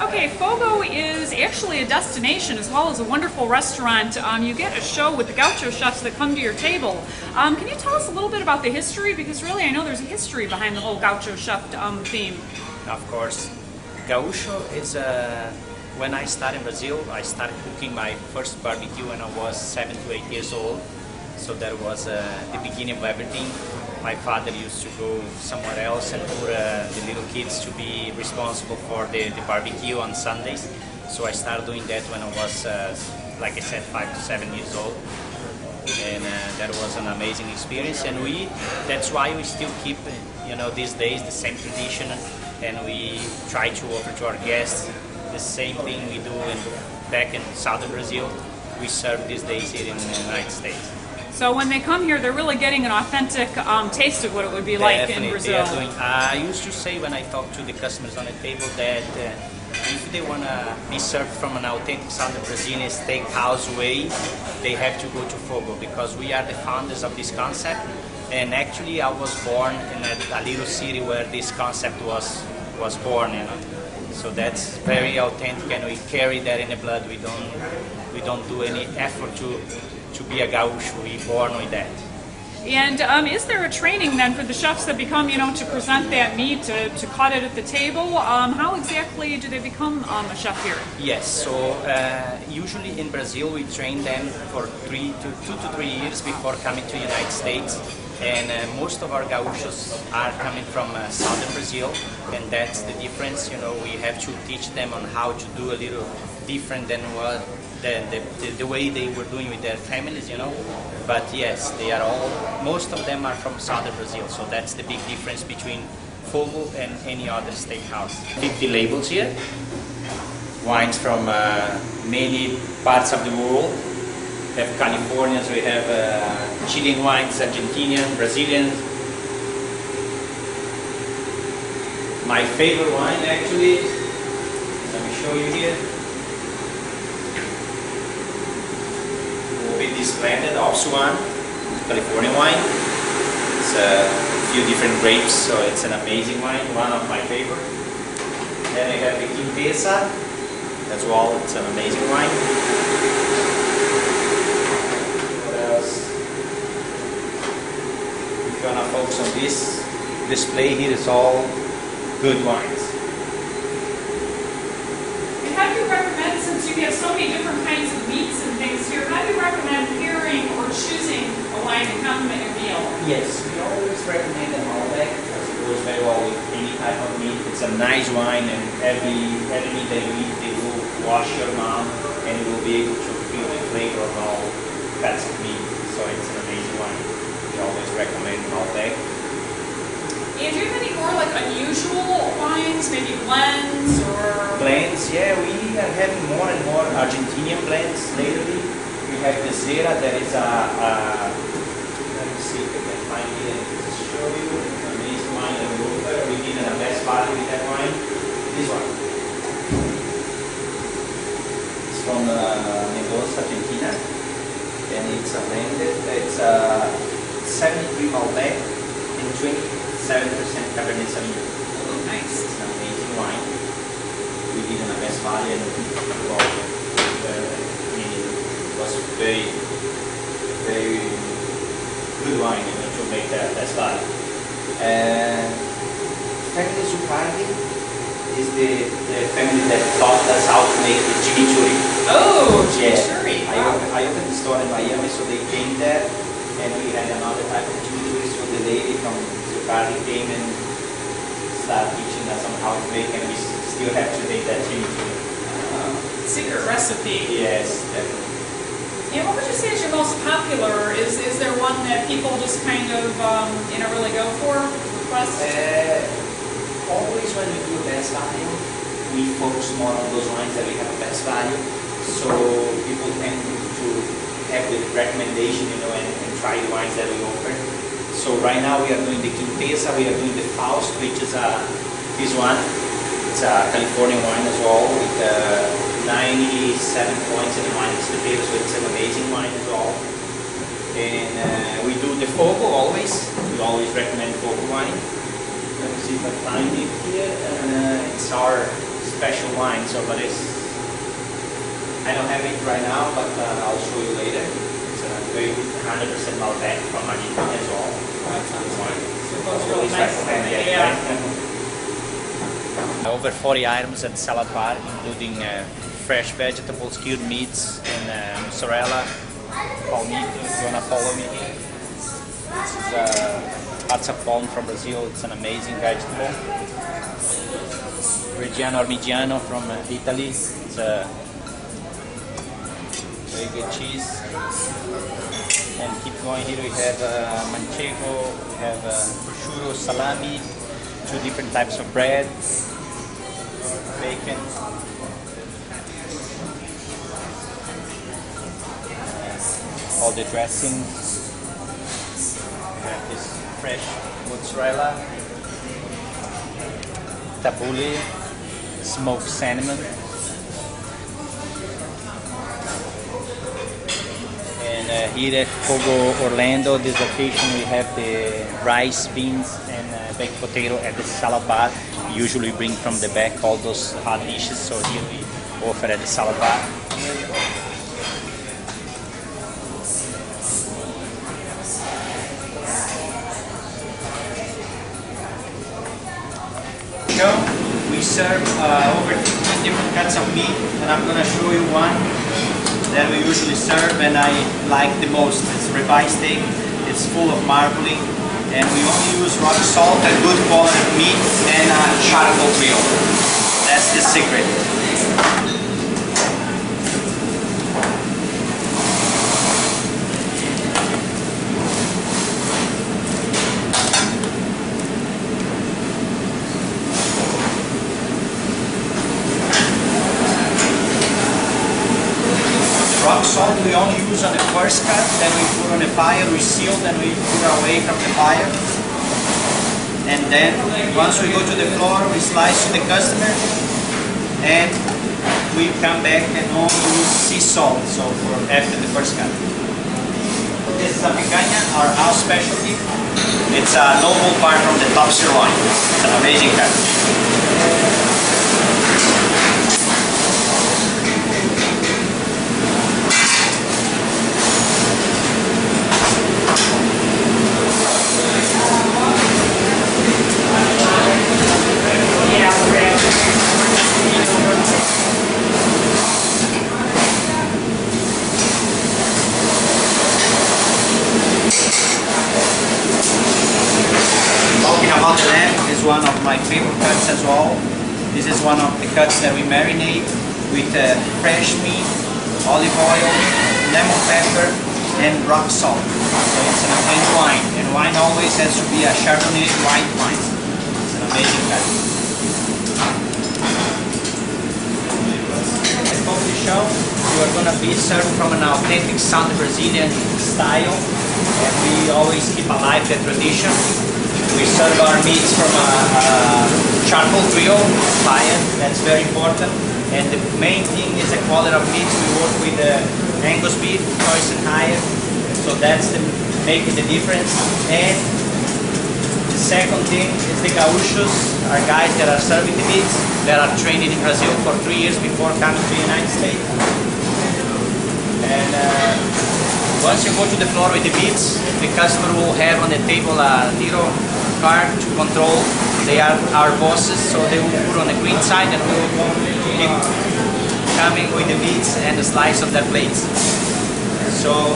Okay, Fogo is actually a destination as well as a wonderful restaurant. You get a show with the gaucho chefs that come to your table. Can you tell us a little bit about the history? Because really I know there's a history behind the whole gaucho chef theme. Of course. Gaúcho is, when I started in Brazil, I started cooking my first barbecue when I was 7 to 8 years old. So that was the beginning of everything. My father used to go somewhere else and put the little kids to be responsible for the barbecue on Sundays. So I started doing that when I was, like I said, 5 to 7 years old. And that was an amazing experience. And that's why we still keep, these days the same tradition. And we try to offer to our guests the same thing we do back in southern Brazil. We serve these days here in the United States. So when they come here, they're really getting an authentic taste of what it would be like in Brazil. I used to say when I talk to the customers on the table that if they want to be served from an authentic southern Brazilian steakhouse way, they have to go to Fogo because we are the founders of this concept. And actually, I was born in a little city where this concept was born. So that's very authentic, and we carry that in the blood. We don't do any effort to be a gaucho. We born with that. And is there a training then for the chefs that become, to present that meat, to cut it at the table? How exactly do they become a chef here? Yes, so usually in Brazil we train them for 2 to 3 years before coming to the United States. And most of our gauchos are coming from southern Brazil, and that's the difference. We have to teach them on how to do a little different than what the way they were doing with their families, But yes, most of them are from southern Brazil, so that's the big difference between Fogo and any other steakhouse. 50 labels here, wines from many parts of the world. We have Californians, we have Chilean wines, Argentinian, Brazilian. My favorite wine actually, let me show you here. This blended Opsuan, California wine. It's a few different grapes, so it's an amazing wine, one of my favorite. Then I have the Quintesa as well, it's an amazing wine. What else? If you want to focus on this display here, it's all good wines. And how do you recommend, since you have so many different kinds of meats and things here, how do you recommend pairing or choosing a wine to complement your meal? Yes, we always recommend an Malbec because it goes very well with any type of meat. It's a nice wine, and every meat that you eat, they will wash your mouth, and you will be able to feel the flavor of all cuts of meat. So it's an amazing wine. We always recommend Malbec. And do you have any more unusual wines, maybe blends or? Blends, yeah, we are having more and more Argentinian blends lately. We have the Zera, that is let me see if I can find it and show you. It's an amazing wine and we did a best value with that wine. This one. It's from Mendoza, Argentina. And it's a blended, it's 73 Malbec and 27% Cabernet Sauvignon. Oh, nice. It's an amazing wine. We did a best value and it was very, very good wine to make that best value. Family Zucardi is the family that taught us how to make the chimichurri. Oh, chimichurri. Yeah. I opened the store in Miami, so they came there, and we had another type of chimichurri. So the lady from Zucardi came and started teaching us on how to make, and we still have to make that chimichurri. Secret recipe. Yes, definitely. And what would you say is your most popular? Is there one that people just kind of really go for? Request? Always when we do best value, we focus more on those wines that we have a best value. So people tend to have the recommendation, and try the wines that we offer. So right now we are doing the Quintesa, we are doing the Faust, which is this one. It's a California wine as well with 97 points in the wine distributor, so it's an amazing wine as well. And we do the Fogo always. We always recommend Fogo wine. Let me see if I find it here. It's our special wine. So, but I don't have it right now, but I'll show you later. It's a very 100% Malbec from Argentina as well. Looks really nice. Over 40 items at the salad bar, including fresh vegetables, cured meats, and mozzarella, palmito. If you wanna follow me here. This is patsapon from Brazil. It's an amazing vegetable. Reggiano Armigiano from Italy. It's a very good cheese. And keep going here. We have manchego, we have prosciutto, salami, 2 different types of bread, bacon. All the dressings. We have this fresh mozzarella, tabbouleh, smoked salmon, and here at Fogo Orlando, this location, we have the rice, beans, and baked potato at the salad bar. We usually bring from the back all those hot dishes, so here we offer at the salad bar. We serve over 15 different cuts of meat, and I'm going to show you one that we usually serve and I like the most. It's ribeye steak. It's full of marbling, and we only use rock salt and good quality meat and charcoal grill. That's the secret. Rock salt we only use on the first cut, then we put on the fire, we seal, then we put away from the fire. And then once we go to the floor, we slice to the customer, and we come back and only use sea salt, so for after the first cut. This is a picanha, our house specialty. It's a noble part from the top sirloin. It's an amazing cut. Talking about the lamb is one of my favorite cuts as well. This is one of the cuts that we marinate with fresh meat, olive oil, lemon pepper, and rock salt. So it's and wine. And wine always has to be a Chardonnay white wine. It's an amazing cut. At Fogo De Chao, you are going to be served from an authentic South Brazilian style, and we always keep alive that tradition. We serve our meats from a charcoal grill fire. That's very important. And the main thing is the quality of meat. We work with Angus beef, choice and higher. So that's making the difference. And the second thing is the gauchos, our guys that are serving the meats, that are trained in Brazil for 3 years before coming to the United States. And once you go to the floor with the meats, the customer will have on the table a little card to control. They are our bosses, so they will put on the green side and we will keep coming with the meats and the slice of their plates. So